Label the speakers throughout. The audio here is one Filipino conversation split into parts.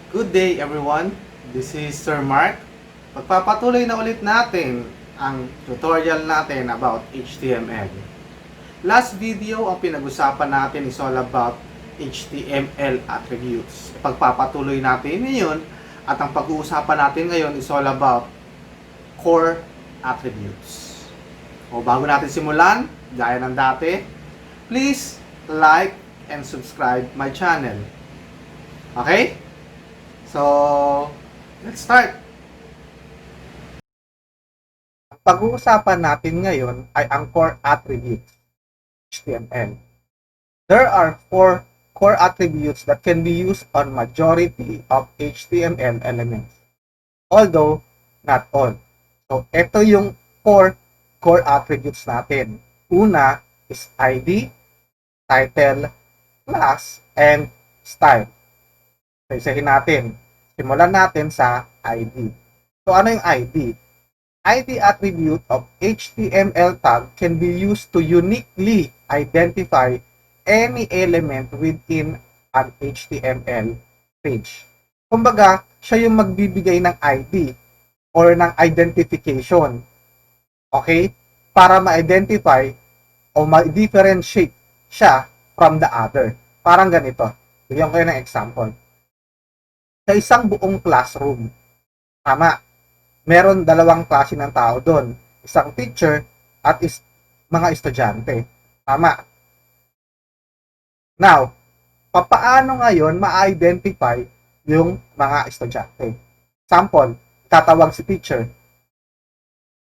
Speaker 1: Good day everyone, this is Sir Mark. Pagpapatuloy na ulit natin ang tutorial natin about HTML. Last video, ang pinag-usapan natin is all about HTML attributes. Pagpapatuloy natin ngayon at ang pag-uusapan natin ngayon is all about core attributes. O bago natin simulan, gaya ng dati, please like and subscribe my channel. Okay? So, let's start. Ang pag-uusapan natin ngayon ay ang core attributes HTML. There are 4 core attributes that can be used on majority of HTML elements. Although, not all. So, ito yung core attributes natin. Una is ID, title, class, and style. So, isahin natin. Simulan natin sa ID. So, ano yung ID? ID attribute of HTML tag can be used to uniquely identify any element within an HTML page. Kumbaga, siya yung magbibigay ng ID or ng identification. Okay? Para ma-identify o ma-differentiate siya from the other. Parang ganito. Bigyan ko yun ng example. Sa isang buong classroom, tama, meron dalawang klase ng tao doon. Isang teacher at mga estudyante. Tama. Now, papaano ngayon ma-identify yung mga estudyante? Sample, tatawag si teacher.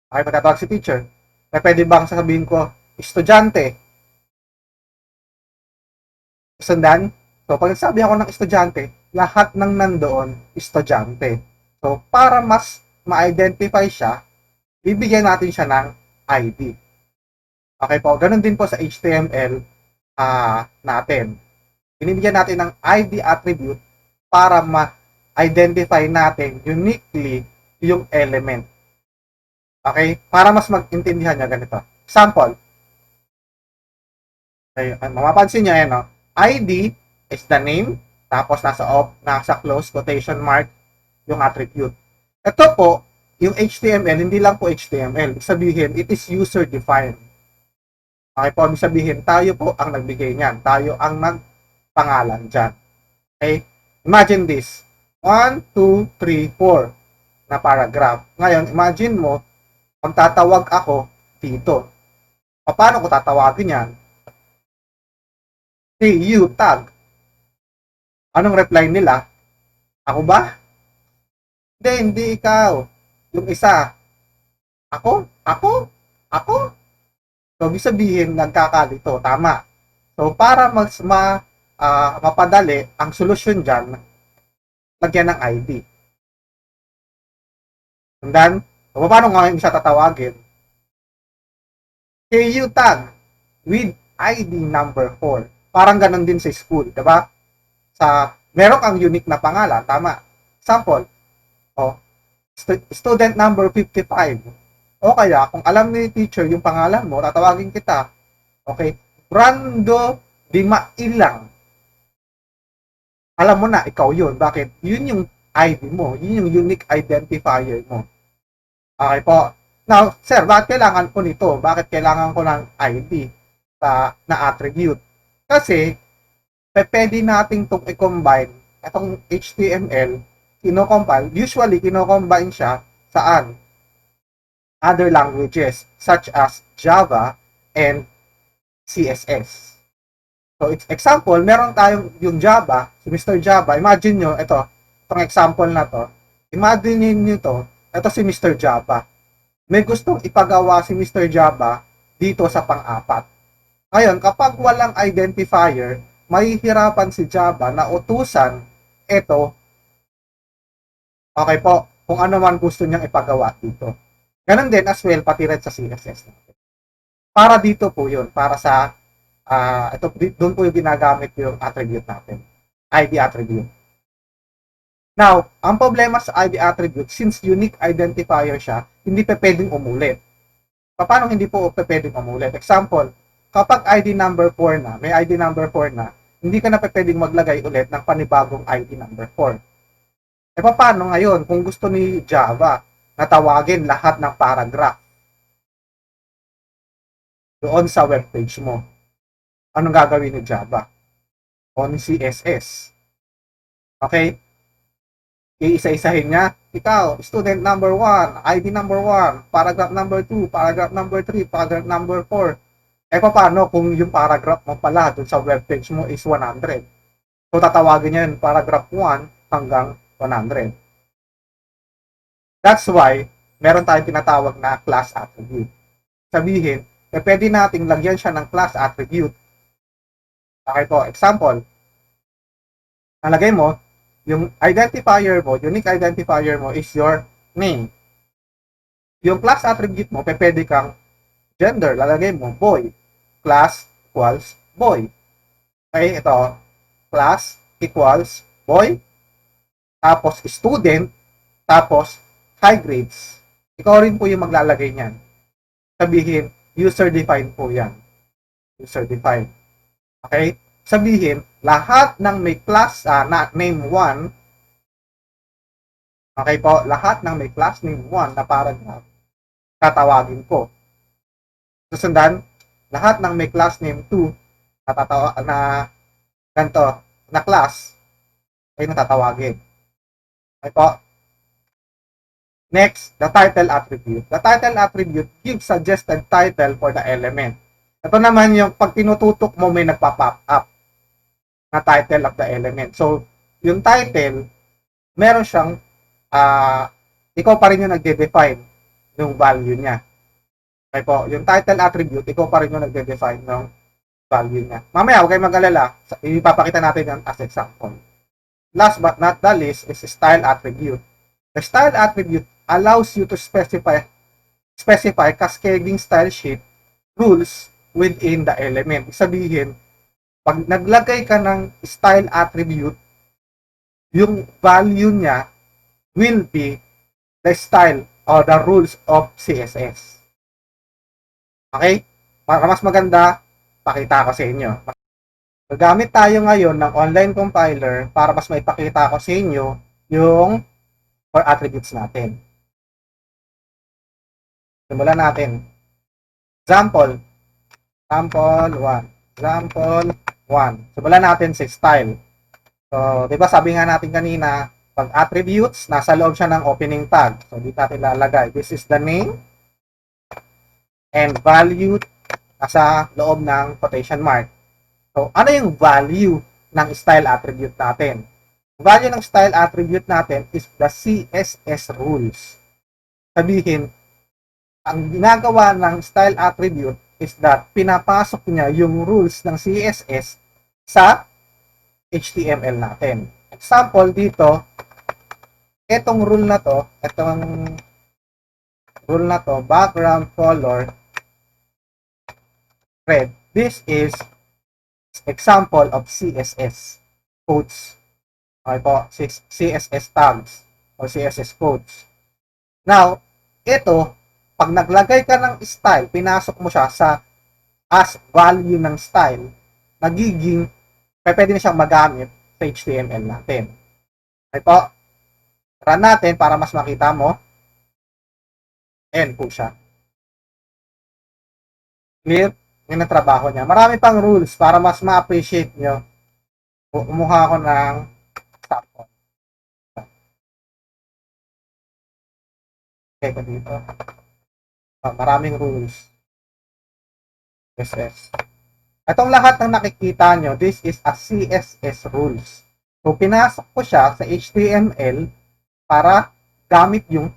Speaker 1: Okay, magtatawag si teacher. Pwede bang sasabihin ko, estudyante? Sundan? So, pag sabi ako ng estudyante, lahat ng nandoon, estudyante. So, para mas ma-identify siya, bibigyan natin siya ng ID. Okay po, ganun din po sa HTML natin. Binibigyan natin ng ID attribute para ma-identify natin uniquely yung element. Okay? Para mas mag-intindihan niya ganito. Example. Okay, mapapansin niyo yan, no? ID is the name, tapos nasa close quotation mark yung attribute. Ito po, yung HTML, hindi lang po HTML. Ibig sabihin, it is user-defined. Okay po, ibig sabihin, tayo po ang nagbigay niyan. Tayo ang nagpangalan dyan. Okay? Imagine this. 1, 2, 3, 4 na paragraph. Ngayon, imagine mo, kung tatawag ako dito. Paano ko tatawagin yan? Hey, you, tag. Anong reply nila? Ako ba? Hindi ikaw. Yung isa. Ako? So, ibig sabihin, nagkakalito. Tama. So, para mas mapadali, ang solusyon dyan, lagyan ng ID. And then, so, paano nga yung isa tatawagin? Hey, you, tag. With ID number 4. Parang ganun din sa school. Diba? Meron kang unique na pangalan, tama. Example, student number 55. O kaya, kung alam ni teacher yung pangalan mo, tatawagin kita. Okay? Brando Dimailang. Alam mo na, ikaw yun. Bakit? Yun yung ID mo. Yun yung unique identifier mo. Okay po. Now, sir, bakit kailangan ko nito? Bakit kailangan ko ng ID na attribute? Kasi, pwede nating itong i-combine, itong HTML, usually, kino-combine siya saan? Other languages, such as Java and CSS. So, example, meron tayong yung Java, si Mr. Java, imagine nyo, itong example na to, imagine nyo to, ito si Mr. Java. May gustong ipagawa si Mr. Java dito sa pang-apat. Ngayon, kapag walang identifier, mahihirapan si Java na utusan ito, okay po, kung ano man gusto niyang ipagawa dito. Ganon din as well, pati rin sa CSS natin. Para dito po yun, para sa, doon po yung ginagamit yung attribute natin, ID attribute. Now, ang problema sa ID attribute, since unique identifier siya, hindi pa pwedeng umulit. Paano hindi po pwedeng umulit? Example, kapag ID number 4 na, may ID number 4 na, hindi ka na pwedeng maglagay ulit ng panibagong ID number 4. E paano ngayon kung gusto ni Java na tawagin lahat ng paragraph doon sa web page mo? Anong gagawin ni Java? O ni CSS? Okay? Iisa-isahin niya. Ikaw, student number 1, ID number 1, paragraph number 2, paragraph number 3, paragraph number 4. Eh paano kung yung paragraph mo pala doon sa web page mo is 100? So tatawagin niya yun paragraph 1 hanggang 100. That's why meron tayong tinatawag na class attribute. Sabihin, pwede nating lagyan siya ng class attribute. Okay po, example, nalagay mo, yung identifier mo, unique identifier mo is your name. Yung class attribute mo, pwede kang gender, lalagay mo, boy. Class equals boy. Okay, ito, class equals boy, tapos student, tapos high grades. Ikaw rin po yung maglalagay niyan. Sabihin, user-defined po yan. User-defined. Okay? Sabihin, lahat ng may class na name 1, okay po, lahat ng may class name 1 na paragraph, tatawagin ko. Susundan, lahat ng may class name 2 na ganito, na class, ay natatawagin. Okay po. Next, the title attribute. The title attribute gives suggested title for the element. Ito naman yung pag tinututok mo may nagpa-pop up na title of the element. So, yung title, meron siyang, ikaw pa rin yung nagde-define yung value niya. Okay po, yung title attribute, ikaw pa rin yung nagde-define ng value niya. Mamaya, huwag kayong mag-alala, ipapakita natin yan as example. Last but not the least is style attribute. The style attribute allows you to specify cascading style sheet rules within the element. Sabihin, pag naglagay ka ng style attribute, yung value niya will be the style or the rules of CSS. Okay? Para mas maganda, pakita ko sa inyo. Gagamit tayo ngayon ng online compiler para mas maipakita ko sa inyo yung for attributes natin. Simulan natin. Example 1. Example 1. Simulan natin sa style. So, 'di ba sabi nga natin kanina, pag attributes, nasa loob siya ng opening tag. So, dito natin lalagay. This is the name and value nasa loob ng quotation mark. So, ano yung value ng style attribute natin? Value ng style attribute natin is the CSS rules. Sabihin, ang ginagawa ng style attribute is that pinapasok niya yung rules ng CSS sa HTML natin. Example dito, itong rule na to, background color red. This is example of CSS codes. Okay po, CSS tags or CSS codes. Now, ito, pag naglagay ka ng style, pinasok mo siya sa as value ng style, nagiging, pwede na siyang magamit sa HTML natin. Okay po? Run natin para mas makita mo. Ayan po siya. Clear? Yan ang trabaho niya. Marami pang rules para mas ma-appreciate nyo. Kumuha ako ng sample. Okay ko dito. Maraming rules. CSS. Itong lahat ng nakikita nyo, this is a CSS rules. So, pinasok ko siya sa HTML para gamit yung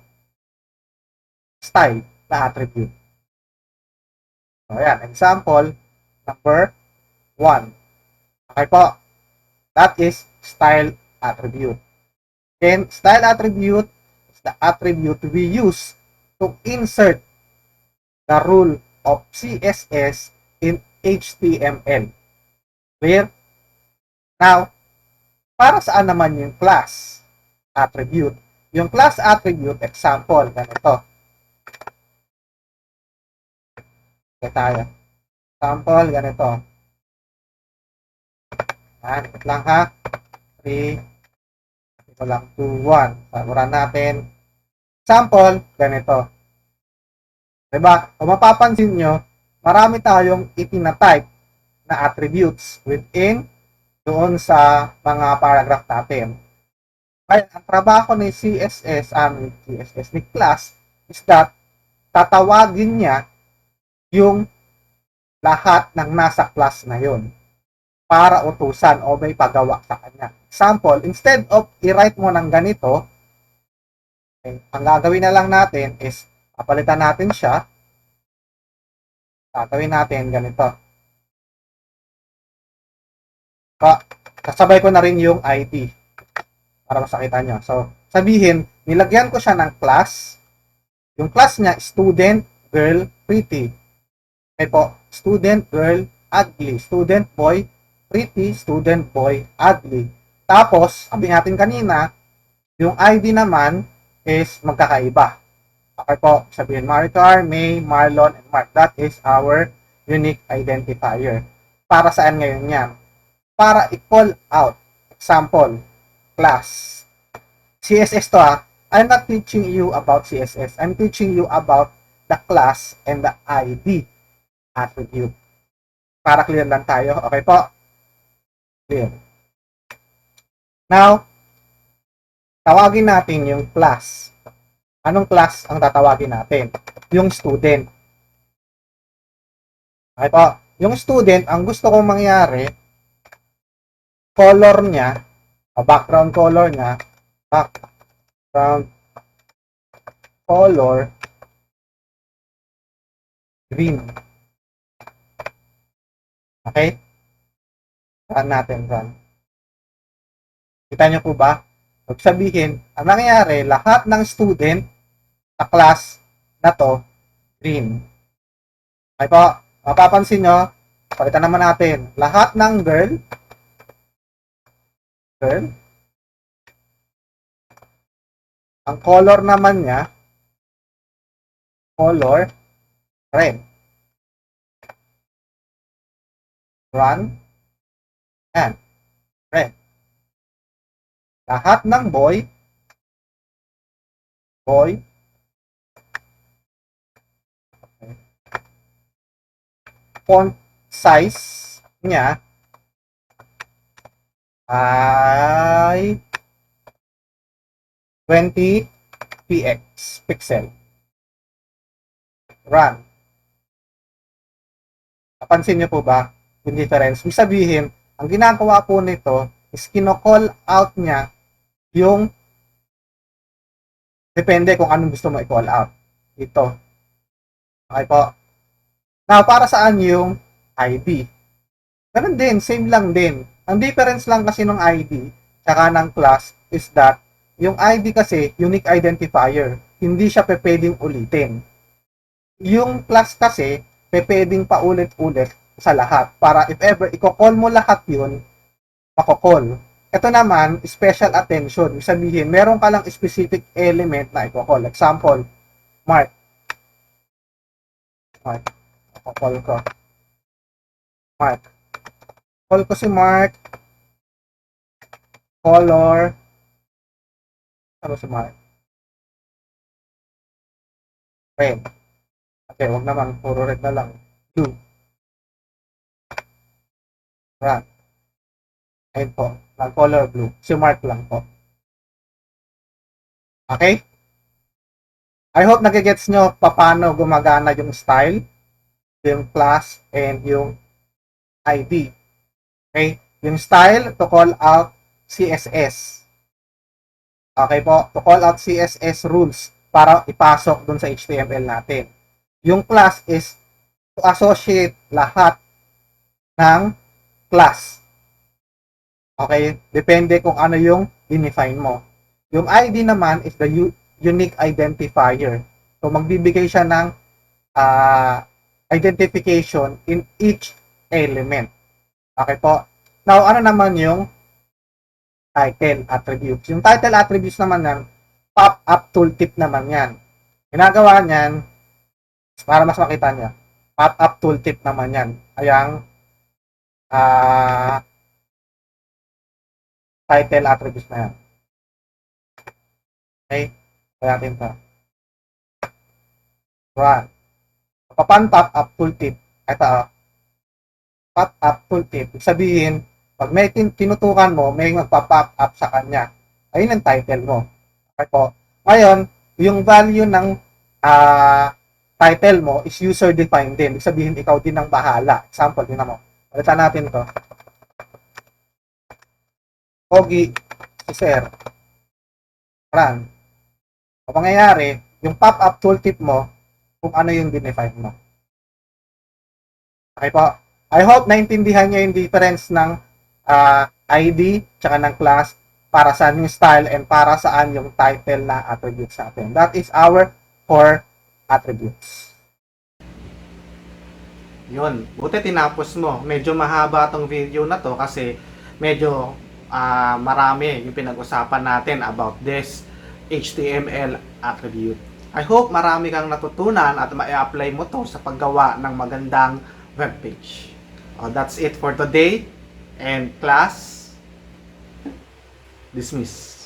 Speaker 1: style na attribute. So, ayan. Example, number 1. Okay po. That is style attribute. Then, style attribute is the attribute we use to insert the rule of CSS in HTML. Clear? Now, para saan naman yung class attribute? Yung class attribute, example, ganito. Okay tayo. Example, ganito. Yan, lang ha. 3. Walang 2, 1. Run natin. Example, ganito. Diba? Kung mapapansin nyo, marami tayong itinatype na attributes within doon sa mga paragraph natin. Kaya ang trabaho ni CSS ni class is that tatawagin niya yung lahat ng nasa class na yon para utusan o may pagawa sa kanya. Example, instead of i-write mo ng ganito, okay, ang gagawin na lang natin is papalitan natin siya. Gagawin natin ganito. Kasabay ko na rin yung ID para masakita nyo. So, sabihin, nilagyan ko siya ng class. Yung class niya, student, girl, pretty. Okay po, student, girl, ugly. Student, boy, pretty. Student, boy, ugly. Tapos, sabi natin kanina, yung ID naman is magkakaiba. Okay po, sabihin Maricar, May, Marlon, and Mark. That is our unique identifier. Para saan ngayon yan? Para i-call out. Example, class. CSS to ha. I'm not teaching you about CSS. I'm teaching you about the class and the ID attribute. Para clear lang tayo. Okay po? Clear. Now, tawagin natin yung class. Anong class ang tatawagin natin? Yung student. Okay po? Yung student, ang gusto kong mangyari, color niya, background color niya, background color green. Okay? Run natin, run. Kita niyo po ba? Ibig sabihin, ang nangyayari, lahat ng student sa class na to, green. Okay po? Mapapansin nyo, palitan naman natin, lahat ng girl, ang color naman niya, color red. Run. And red. Lahat ng boy, okay. Font size niya ay 20 pixel. Run. Napansin niyo po ba yung difference? Ibig sabihin, ang ginagawa po nito is kino-call out niya yung depende kung anong gusto mo i-call out. Ito. Okay po. Now, para saan yung ID? Ganun din, same lang din. Ang difference lang kasi ng ID tsaka ng class is that yung ID kasi, unique identifier. Hindi siya pwedeng ulitin. Yung class kasi, pwedeng paulit-ulit sa lahat. Para if ever, i-call mo lahat yun, mako-call. Ito naman, special attention. Ibig sabihin, meron ka lang specific element na i-call. Example, Mark. Mark. Call ko. Mark. Call ko si Mark. Color. Ano si Mark? Red. Okay, wag naman. Puro red na lang. Blue. Run. Ayun po. Color blue. Si Mark lang po. Okay? I hope nagigets nyo paano gumagana yung style, yung class, and yung ID. Okay? Yung style to call out CSS. Okay po? To call out CSS rules para ipasok dun sa HTML natin. Yung class is to associate lahat ng class. Okay? Depende kung ano yung define mo. Yung ID naman is the unique identifier. So, magbibigay siya ng identification in each element. Okay po? Now, ano naman yung title attributes? Yung title attributes naman yan, pop-up tooltip naman yan. Ginagawa niyan, para mas makita niya, pop-up tooltip naman yan. Ayang title attributes na yan. Okay? Kaya natin ito. One. Papan pop-up tooltip. Ito, pop-up tooltip. Ibig sabihin, pag may tinutukan mo, may magpa-pop up sa kanya. Ayun ang title mo. Okay po. Ngayon, yung value ng title mo is user-defined din. Ibig sabihin, ikaw din ang bahala. Example, din mo. Palitan natin ito. Pogi, si Sir. Run. Ang mangyayari, yung pop-up tooltip mo, kung ano yung dinefine mo. Okay po. I hope naintindihan nyo yung difference ng ID tsaka ng class para saan yung style and para saan yung title na attributes natin. That is our core attributes. Yun. Buti tinapos mo. Medyo mahaba tong video na to kasi medyo marami yung pinag-usapan natin about this HTML attribute. I hope marami kang natutunan at ma-apply mo to sa paggawa ng magandang webpage. That's it for today, and class dismiss.